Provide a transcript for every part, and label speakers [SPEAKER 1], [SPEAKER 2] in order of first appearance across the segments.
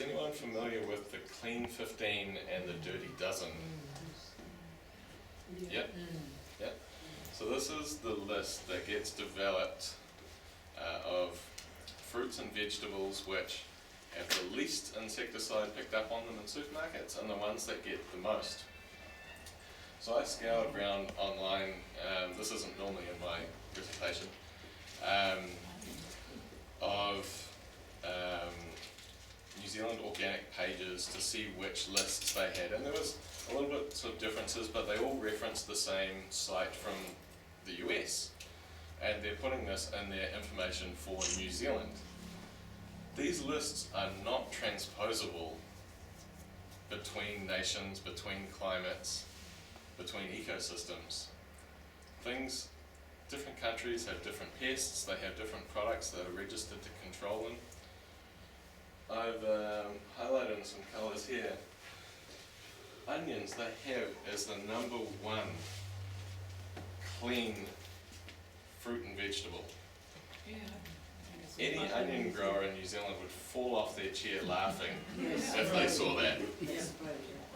[SPEAKER 1] anyone familiar with the Clean 15 and the Dirty Dozen? Yep. Yep. So this is the list that gets developed of fruits and vegetables which have the least insecticide picked up on them in supermarkets and the ones that get the most. So I scoured around online, this isn't normally in my presentation, of New Zealand organic pages to see which lists they had, and there was a little bit of differences, but they all referenced the same site from the US, and they're putting this in their information for New Zealand. These lists are not transposable between nations, between climates, between ecosystems. Different countries have different pests, they have different products that are registered to control them. I've highlighted in some colours here. Onions they have as the number one clean fruit and vegetable.
[SPEAKER 2] Yeah.
[SPEAKER 1] Any onion grower in New Zealand would fall off their chair laughing if they saw that.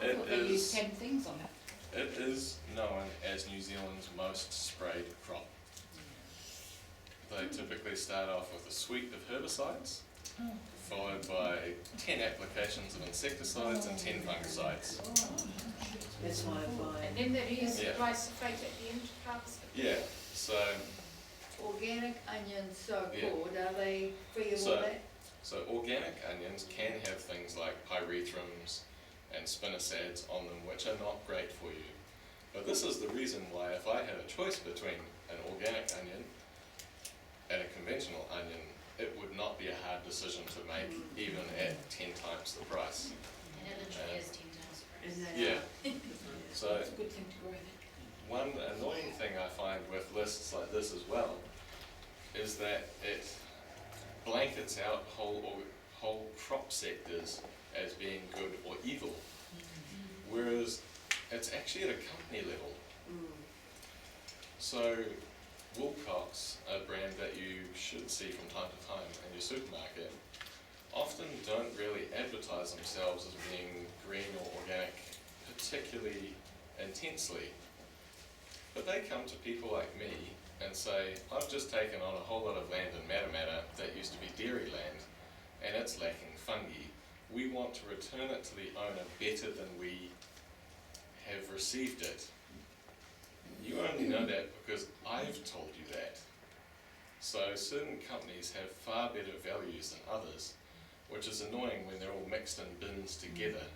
[SPEAKER 2] They use 10 things on it.
[SPEAKER 1] It is known as New Zealand's most sprayed crop. They typically start off with a suite of herbicides, followed by 10 applications of insecticides and 10 fungicides.
[SPEAKER 3] That's why I buy.
[SPEAKER 2] And then there is glyphosate at the end of harvest.
[SPEAKER 1] Yeah, so
[SPEAKER 4] Organic onions, so
[SPEAKER 1] Yeah.
[SPEAKER 4] called, are they free of all
[SPEAKER 1] So-
[SPEAKER 4] that?
[SPEAKER 1] organic onions can have things like pyrethrum and spinacads on them, which are not great for you. But this is the reason why if I had a choice between an organic onion and a conventional onion, it would not be a hard decision to make, even at 10 times the price.
[SPEAKER 5] And it literally is 10 times the price.
[SPEAKER 3] And they
[SPEAKER 1] Yeah. So
[SPEAKER 2] It's a good thing to grow that.
[SPEAKER 1] one annoying thing I find with lists like this as well is that it blankets out whole crop sectors as being good or evil, whereas it's actually at a company level. So Wilcox, a brand that you should see from time to time in your supermarket, often don't really advertise themselves as being green or organic particularly intensely. But they come to people like me and say, I've just taken on a whole lot of land in Matamata that used to be dairy land and it's lacking fungi. We want to return it to the owner better than we have received it. You only know that because I've told you that. So certain companies have far better values than others, which is annoying when they're all mixed in bins together.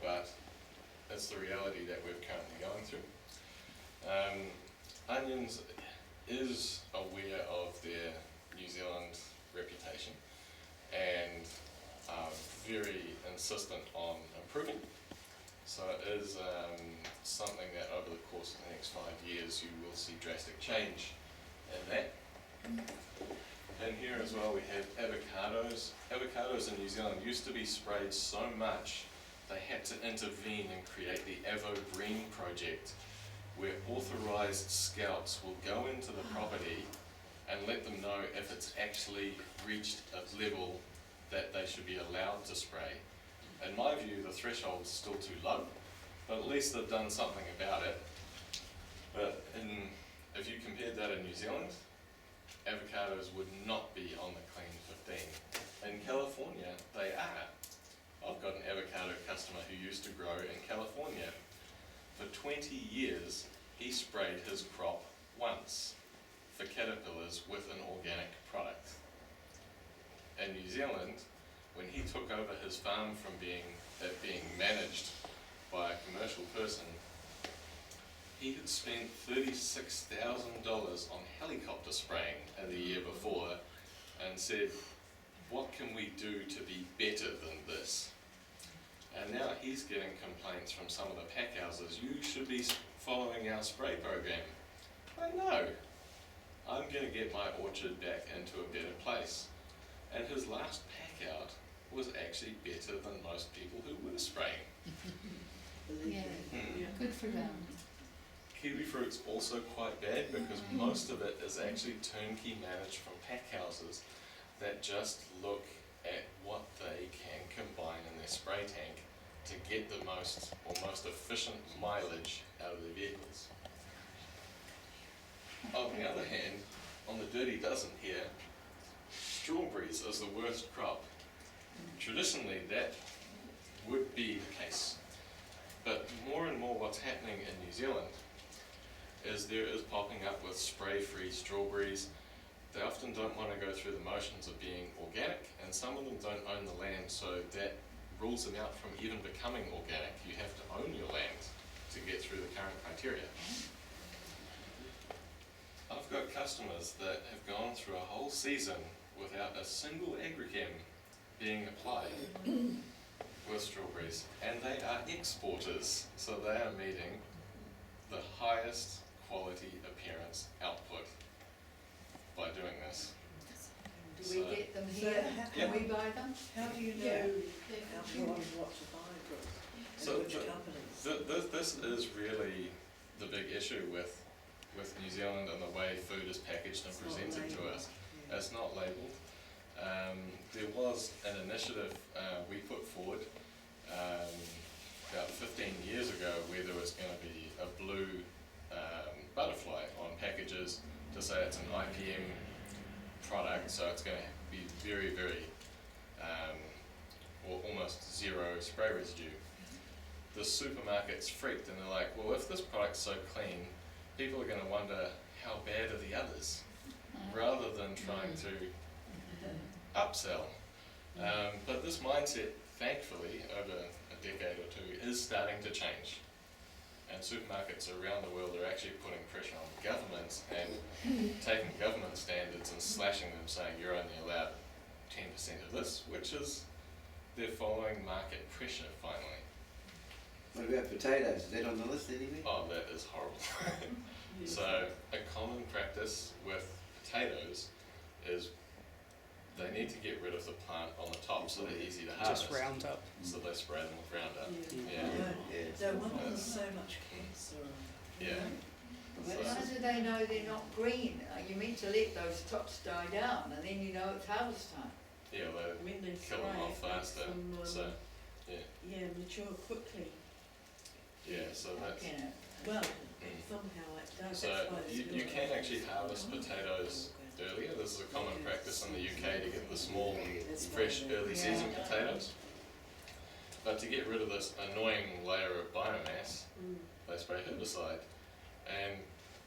[SPEAKER 1] But it's the reality that we're currently going through. Onions is aware of their New Zealand reputation and are very insistent on improving. So it is something that over the course of the next 5 years you will see drastic change in that. And here as well we have avocados. Avocados in New Zealand used to be sprayed so much they had to intervene and create the Avo Green project, where authorised scouts will go into the property and let them know if it's actually reached a level that they should be allowed to spray. In my view, the threshold's still too low, but at least they've done something about it. But if you compared that in New Zealand, avocados would not be on the Clean 15. In California, they are. I've got an avocado customer who used to grow in California. For 20 years, he sprayed his crop once for caterpillars with an organic product. In New Zealand, when he took over his farm from being managed by a commercial person, he had spent $36,000 on helicopter spraying in the year before and said, what can we do to be better than this? And now he's getting complaints from some of the pack houses, you should be following our spray program. I know. I'm going to get my orchard back into a better place. And his last pack out was actually better than most people who were spraying.
[SPEAKER 2] Yeah, good for them.
[SPEAKER 1] Kiwi fruit's also quite bad because most of it is actually turnkey managed from pack houses that just look at what they can get the most efficient mileage out of their vehicles. On the other hand, on the dirty dozen here, strawberries is the worst crop. Traditionally, that would be the case. But more and more what's happening in New Zealand is there is popping up with spray-free strawberries. They often don't want to go through the motions of being organic, and some of them don't own the land, so that rules them out from even becoming organic. You have to own your land to get through the current criteria. I've got customers that have gone through a whole season without a single agrichem being applied with strawberries, and they are exporters, so they are meeting the highest quality appearance output by doing this.
[SPEAKER 4] Do we get them here?
[SPEAKER 3] Yeah.
[SPEAKER 4] Can we buy them?
[SPEAKER 3] How do you
[SPEAKER 4] Yeah.
[SPEAKER 3] know what to buy from?
[SPEAKER 1] So
[SPEAKER 3] Which companies?
[SPEAKER 1] this is really the big issue with New Zealand and the way food is packaged and
[SPEAKER 3] It's not
[SPEAKER 1] presented to
[SPEAKER 3] labelled.
[SPEAKER 1] us.
[SPEAKER 3] Yeah.
[SPEAKER 1] It's not labelled. There was an initiative we put forward about 15 years ago where there was going to be a blue butterfly on packages to say it's an IPM product, so it's going to be very, very or almost zero spray residue. The supermarkets freaked and they're like, well, if this product's so clean, people are going to wonder how bad are the others, rather than trying to upsell. But this mindset, thankfully, over a decade or two, is starting to change. And supermarkets around the world are actually putting pressure on governments and taking government standards and slashing them, saying you're only allowed 10% of this, which is, they're following market pressure finally.
[SPEAKER 6] What about potatoes? Is that on the list anyway?
[SPEAKER 1] Oh, that is horrible. So a common practice with potatoes is they need to get rid of the plant on the top so they're easy to harvest.
[SPEAKER 7] Just round up.
[SPEAKER 1] So they spray them with Roundup.
[SPEAKER 3] Yeah.
[SPEAKER 1] Yeah.
[SPEAKER 3] No wonder there's so much cancer on.
[SPEAKER 1] Yeah.
[SPEAKER 4] But how do they know they're not green? You're meant to let those tops die down and then you know it's harvest time.
[SPEAKER 1] Yeah, they
[SPEAKER 3] When they
[SPEAKER 1] kill them off
[SPEAKER 3] spray, it makes
[SPEAKER 1] faster.
[SPEAKER 3] them,
[SPEAKER 1] So
[SPEAKER 3] mature quickly.
[SPEAKER 1] so
[SPEAKER 4] How
[SPEAKER 1] that's
[SPEAKER 4] can it?
[SPEAKER 3] Well, somehow it does.
[SPEAKER 1] so
[SPEAKER 3] That's why it's
[SPEAKER 1] you
[SPEAKER 3] good.
[SPEAKER 1] can actually harvest potatoes earlier. This is a common practice in the UK to get the small, fresh, early season potatoes. But to get rid of this annoying layer of biomass, they spray herbicide, and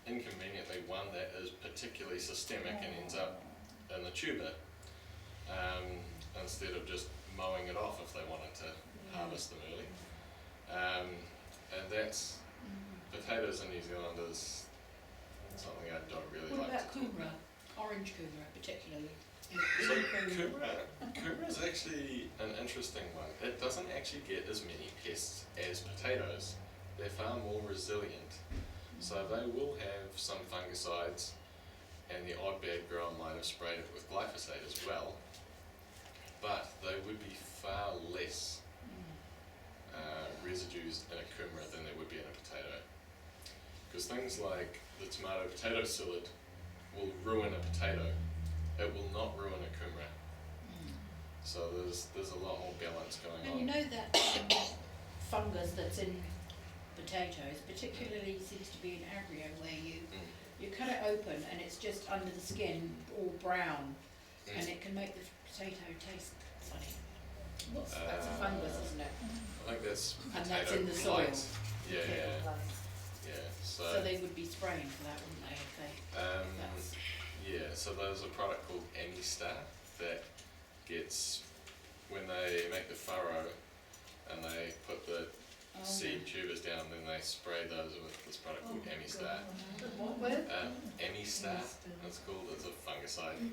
[SPEAKER 1] inconveniently one that is particularly systemic and ends up in the tuber, instead of just mowing it off if they wanted to harvest them early. And that's, potatoes in New Zealand is something I don't really
[SPEAKER 2] What
[SPEAKER 1] like
[SPEAKER 2] about
[SPEAKER 1] to talk
[SPEAKER 2] kumara?
[SPEAKER 1] about.
[SPEAKER 2] Orange kumara particularly.
[SPEAKER 1] So kumara is actually an interesting one. It doesn't actually get as many pests as potatoes. They're far more resilient. So they will have some fungicides, and the odd bad grower might have sprayed it with glyphosate as well, but they would be far less residues in a kumara than there would be in a potato. Because things like the tomato potato psyllid will ruin a potato. It will not ruin a kumara. So there's a lot more balance going
[SPEAKER 2] And
[SPEAKER 1] on.
[SPEAKER 2] you know that fungus that's in potatoes, particularly seems to be in agrio, where you cut it open and it's just under the skin, all brown, and it can make the potato taste funny. That's a fungus, isn't it?
[SPEAKER 1] I think that's
[SPEAKER 2] And
[SPEAKER 1] potato
[SPEAKER 2] that's in the
[SPEAKER 1] blight.
[SPEAKER 2] soil.
[SPEAKER 1] Yeah.
[SPEAKER 2] So they would be spraying for that, wouldn't they? If they that's,
[SPEAKER 1] So there's a product called Amistar that gets, when they make the furrow and they put the seed tubers down, then they spray those with this product called Amistar.
[SPEAKER 4] What with?
[SPEAKER 1] Amistar, it's called, it's a fungicide.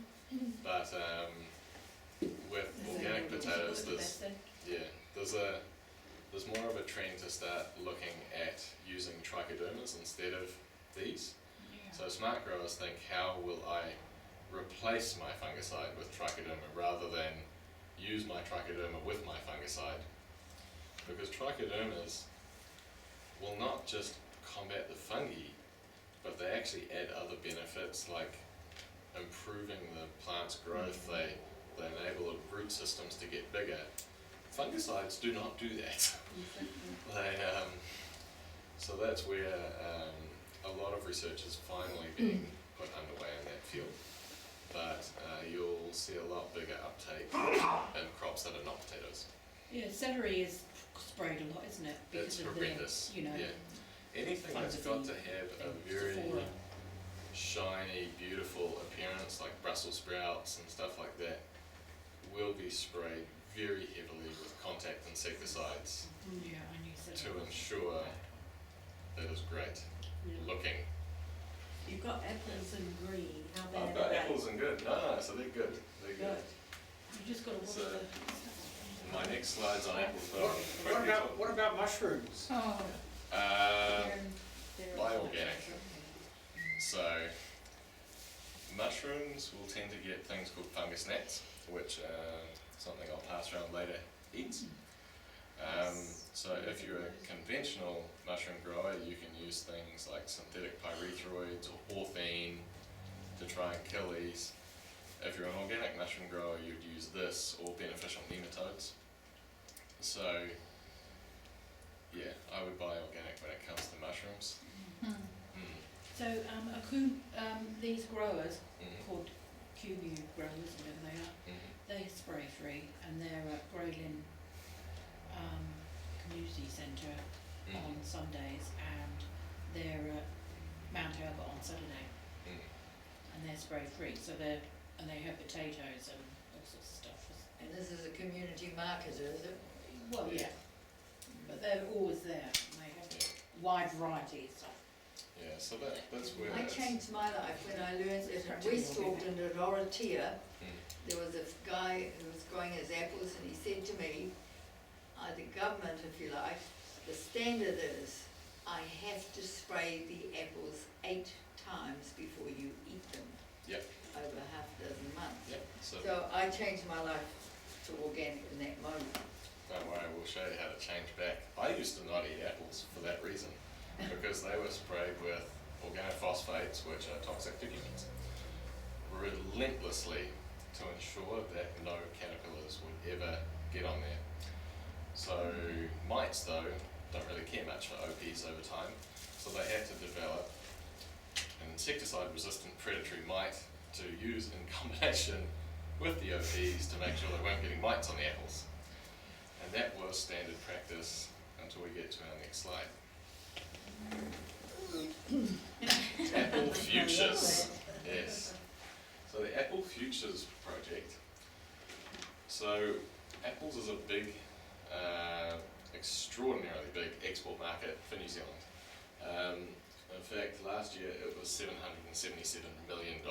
[SPEAKER 1] But with organic potatoes, there's more of a trend to start looking at using trichodermas instead of these. So smart growers think, how will I replace my fungicide with trichoderma rather than use my trichoderma with my fungicide? Because trichodermas will not just combat the fungi, but they actually add other benefits like improving the plant's growth. They enable the root systems to get bigger. Fungicides do not do that. They, so that's where a lot of research is finally being put underway in that field. But you'll see a lot bigger uptake in crops that are not potatoes.
[SPEAKER 2] Yeah, celery is sprayed a lot, isn't it?
[SPEAKER 1] It's
[SPEAKER 2] of
[SPEAKER 1] horrendous.
[SPEAKER 2] The, you know,
[SPEAKER 1] yeah. Anything that's got to have a very shiny, beautiful appearance, like Brussels sprouts and stuff like that, will be sprayed very heavily with contact insecticides
[SPEAKER 2] Yeah, I knew
[SPEAKER 1] to
[SPEAKER 2] celery.
[SPEAKER 1] ensure that it's great looking.
[SPEAKER 3] You've got apples and green, how bad
[SPEAKER 1] I've
[SPEAKER 3] are
[SPEAKER 1] got
[SPEAKER 3] they?
[SPEAKER 1] apples and good. No, so they're good. They're good.
[SPEAKER 3] Good.
[SPEAKER 2] You just got to watch
[SPEAKER 1] So-
[SPEAKER 2] the.
[SPEAKER 1] My next slide's on apples.
[SPEAKER 7] What about mushrooms?
[SPEAKER 2] Oh,
[SPEAKER 1] Buy organic. So, mushrooms will tend to get things called fungus gnats, which something I'll pass around later eats. So if you're a conventional mushroom grower, you can use things like synthetic pyrethroids or orthene to try and kill these. If you're an organic mushroom grower, you'd use this or beneficial nematodes. So, yeah, I would buy organic when it comes to mushrooms.
[SPEAKER 2] so these growers called QBU growers, whatever they are, they spray free, and they're at Groylin Community Centre on Sundays, and they're at Mount Albert on Saturday, and they're spray free. So they have potatoes and all sorts of stuff.
[SPEAKER 4] And this is a community market, is it?
[SPEAKER 2] Well, yeah, but they're always there. And they have a wide variety of stuff.
[SPEAKER 1] Yeah, so that's where
[SPEAKER 4] I changed my life when I learned that in West Auckland at Oratia, there was a guy who was growing his apples, and he said to me, the government, if you like, the standard is I have to spray the apples 8 times before you eat them.
[SPEAKER 1] Yep.
[SPEAKER 4] Over half a dozen months.
[SPEAKER 1] Yep.
[SPEAKER 4] So I changed my life to organic in that moment.
[SPEAKER 1] Don't worry, we'll show you how to change back. I used to not eat apples for that reason, because they were sprayed with organophosphates, which are toxic to humans, relentlessly to ensure that no caterpillars would ever get on there. So mites, though, don't really care much for OPs over time, so they had to develop an insecticide-resistant predatory mite to use in combination with the OPs to make sure they weren't getting mites on the apples. And that was standard practice until we get to our next slide. Apple Futures. Yes. So the Apple Futures project. So apples is a big, extraordinarily big export market for New Zealand. In fact, last year it was $777 million.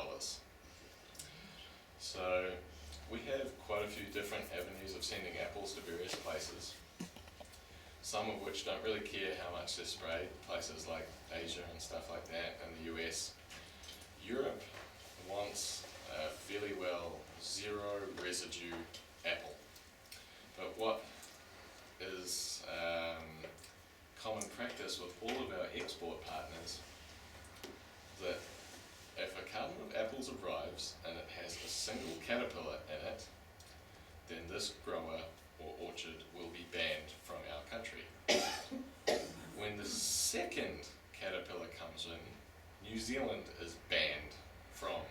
[SPEAKER 1] So we have quite a few different avenues of sending apples to various places, some of which don't really care how much they're sprayed, places like Asia and stuff like that, and the US. Europe wants a fairly well zero residue apple. But what is common practice with all of our export partners, that if a carton of apples arrives and it has a single caterpillar in it, then this grower or orchard will be banned from our country. When the second caterpillar comes in, New Zealand is banned from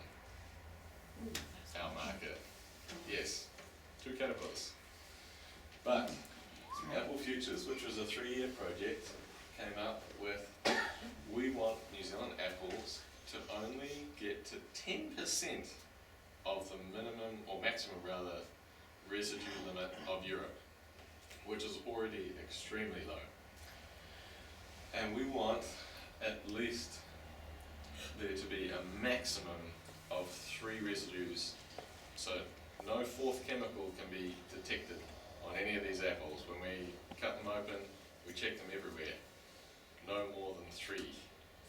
[SPEAKER 1] our market. Yes, 2 caterpillars. But Apple Futures, which was a 3-year project, came up with, we want New Zealand apples to only get to 10% of the minimum, or maximum rather, residue limit of Europe, which is already extremely low. And we want at least there to be a maximum of 3 residues. So no 4th chemical can be detected on any of these apples. When we cut them open, we check them everywhere. No more than 3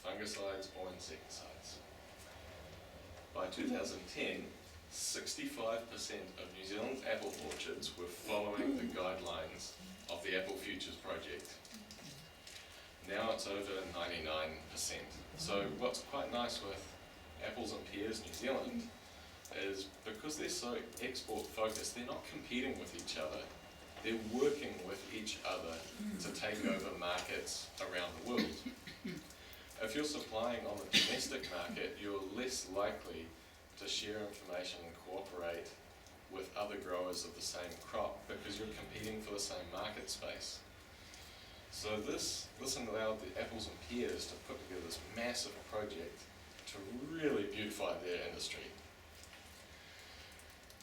[SPEAKER 1] fungicides or insecticides. By 2010, 65% of New Zealand's apple orchards were following the guidelines of the Apple Futures project. Now it's over 99%. So what's quite nice with apples and pears New Zealand is because they're so export focused, they're not competing with each other they're working with each other to take over markets around the world. If you're supplying on the domestic market, you're less likely to share information and cooperate with other growers of the same crop because you're competing for the same market space. So this allowed the apples and pears to put together this massive project to really beautify their industry.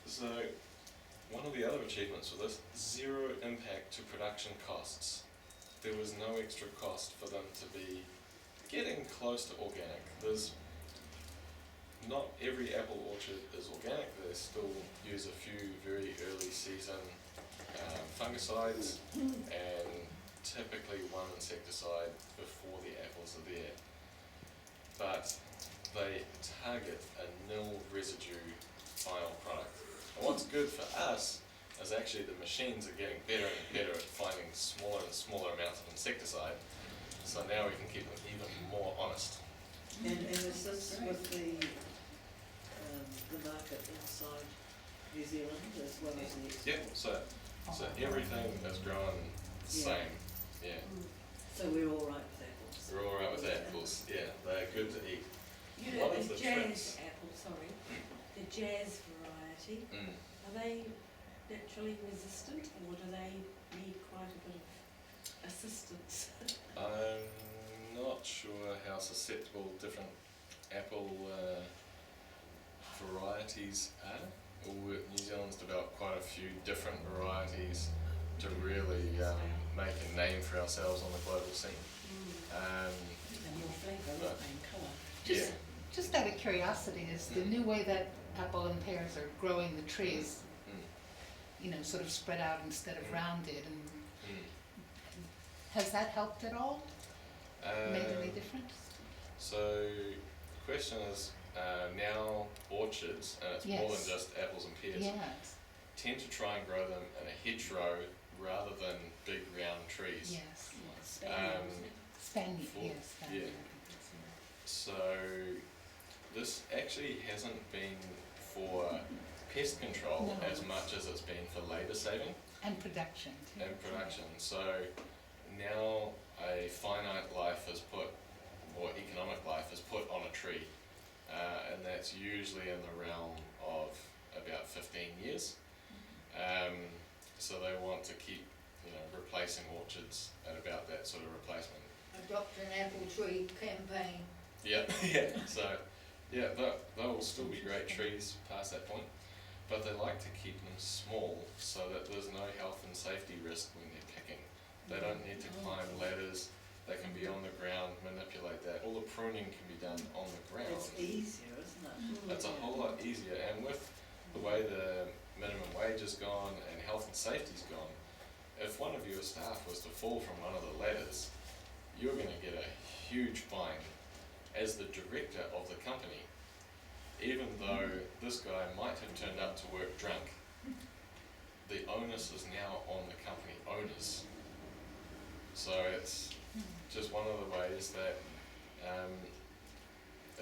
[SPEAKER 1] So one of the other achievements with this, zero impact to production costs. There was no extra cost for them to be getting close to organic. There's not every apple orchard is organic. They still use a few very early season fungicides and typically one insecticide before the apples are there. But they target a nil residue final product. And what's good for us is actually the machines are getting better and better at finding smaller and smaller amounts of insecticide. So now we can keep them even more honest.
[SPEAKER 8] And is this with the market inside New Zealand as well as the export?
[SPEAKER 1] Yep, so everything is growing the same, yeah.
[SPEAKER 8] So we're all right with apples?
[SPEAKER 1] We're all right with apples, yeah, they're good to eat.
[SPEAKER 3] You know,
[SPEAKER 1] What is
[SPEAKER 3] the
[SPEAKER 1] the
[SPEAKER 3] jazz
[SPEAKER 1] tricks?
[SPEAKER 3] apple, sorry, the jazz variety, are they naturally resistant or do they need quite a bit of assistance?
[SPEAKER 1] I'm not sure how susceptible different apple varieties are. New Zealand's developed quite a few different varieties to really make a name for ourselves on the global scene.
[SPEAKER 2] And more flavour,
[SPEAKER 1] But-
[SPEAKER 2] and colour.
[SPEAKER 1] Yeah,
[SPEAKER 9] Just out of curiosity, is the new way that apple and pears are growing the trees, sort of spread out instead of rounded, and has that helped at all? Made any difference?
[SPEAKER 1] So the question is, now orchards, and it's more than
[SPEAKER 9] Yes.
[SPEAKER 1] just apples and pears,
[SPEAKER 9] Yes,
[SPEAKER 1] tend to try and grow them in a hedgerow rather than big round trees.
[SPEAKER 9] yes.
[SPEAKER 2] Spaniel,
[SPEAKER 9] Spaniard,
[SPEAKER 1] For-
[SPEAKER 9] yes, Spaniard.
[SPEAKER 1] yeah. So this actually hasn't been for pest control
[SPEAKER 9] No.
[SPEAKER 1] as much as it's been for labour saving
[SPEAKER 9] And production too.
[SPEAKER 1] and production. So now a finite life is put, or economic life is put on a tree, and that's usually in the realm of about 15 years. So they want to keep, replacing orchards at about that sort of replacement.
[SPEAKER 4] Adopt an apple tree campaign.
[SPEAKER 1] Yeah, so, they will still be great trees past that point, but they like to keep them small so that there's no health and safety risk when they're picking. They don't need to climb ladders, they can be on the ground, manipulate that. All the pruning can be done on the ground.
[SPEAKER 8] It's easier, isn't it?
[SPEAKER 1] It's a whole lot easier, and with the way the minimum wage has gone and health and safety's gone, if one of your staff was to fall from one of the ladders, you're gonna get a huge fine as the director of the company, even though this guy might have turned up to work drunk. The onus is now on the company owners. So it's just one of the ways that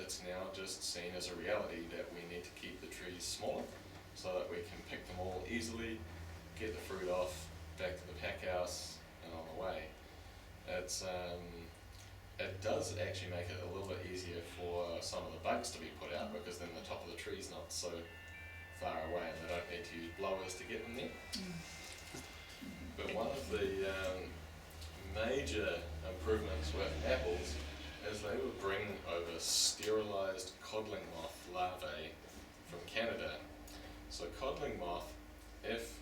[SPEAKER 1] it's now just seen as a reality that we need to keep the trees smaller so that we can pick them all easily, get the fruit off, back to the pack house and on the way. It does actually make it a little bit easier for some of the bugs to be put out because then the top of the tree's not so far away and they don't need to use blowers to get them there. But one of the major improvements with apples is they would bring over sterilised codling moth larvae from Canada. So codling moth, if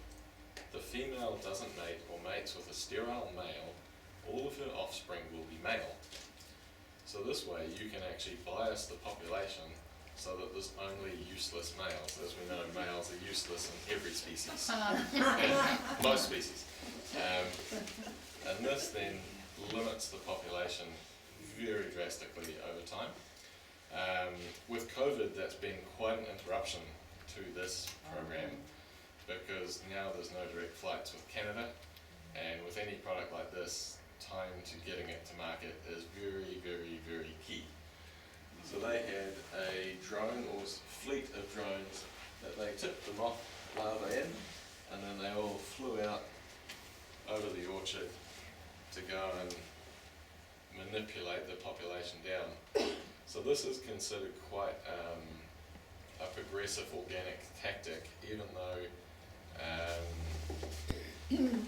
[SPEAKER 1] the female doesn't mate or mates with a sterile male, all of her offspring will be male. So this way you can actually bias the population so that there's only useless males. As we know, males are useless in every species, most species. And this then limits the population very drastically over time. With COVID, that's been quite an interruption to this program because now there's no direct flights with Canada, and with any product like this, time to getting it to market is very, very, very key. So they had a drone or fleet of drones that they tipped the moth larvae in, and then they all flew out orchard to go and manipulate the population down. So this is considered quite a progressive organic tactic, even though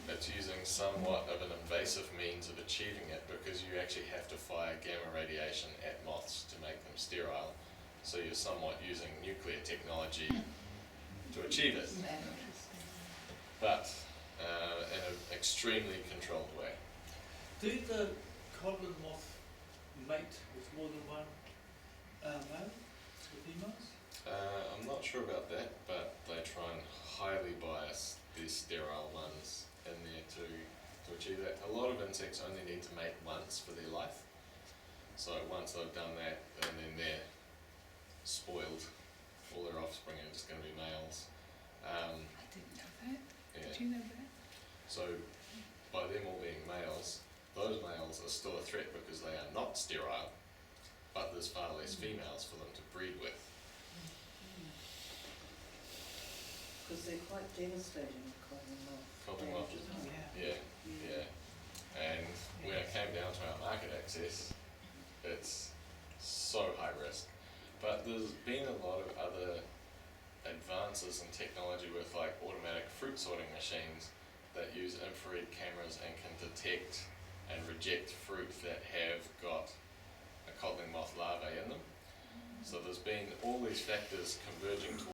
[SPEAKER 1] it's using somewhat of an invasive means of achieving it, because you actually have to fire gamma radiation at moths to make them sterile. So you're somewhat using nuclear technology to achieve it, but in an extremely controlled way.
[SPEAKER 10] Do the codlin moth mate with more than one male, the females?
[SPEAKER 1] I'm not sure about that, but they try and highly bias these sterile ones in there to achieve that. A lot of insects only need to mate once for their life. So once they've done that, and then they're spoiled. All their offspring are just going to be males.
[SPEAKER 9] I didn't know that.
[SPEAKER 1] Yeah.
[SPEAKER 9] Did you know that?
[SPEAKER 1] So by them all being males, those males are still a threat because they are not sterile, but there's far less females for them to breed with.
[SPEAKER 8] Because they're quite devastating, common moth.
[SPEAKER 1] Codling moth.
[SPEAKER 8] Yeah.
[SPEAKER 1] Yeah. And when it came down to our market access, it's so high risk. But there's been a lot of other advances in technology with like automatic fruit sorting machines that use infrared cameras and can detect and reject fruit that have got a codling moth larvae in them. So there's been all these factors converging towards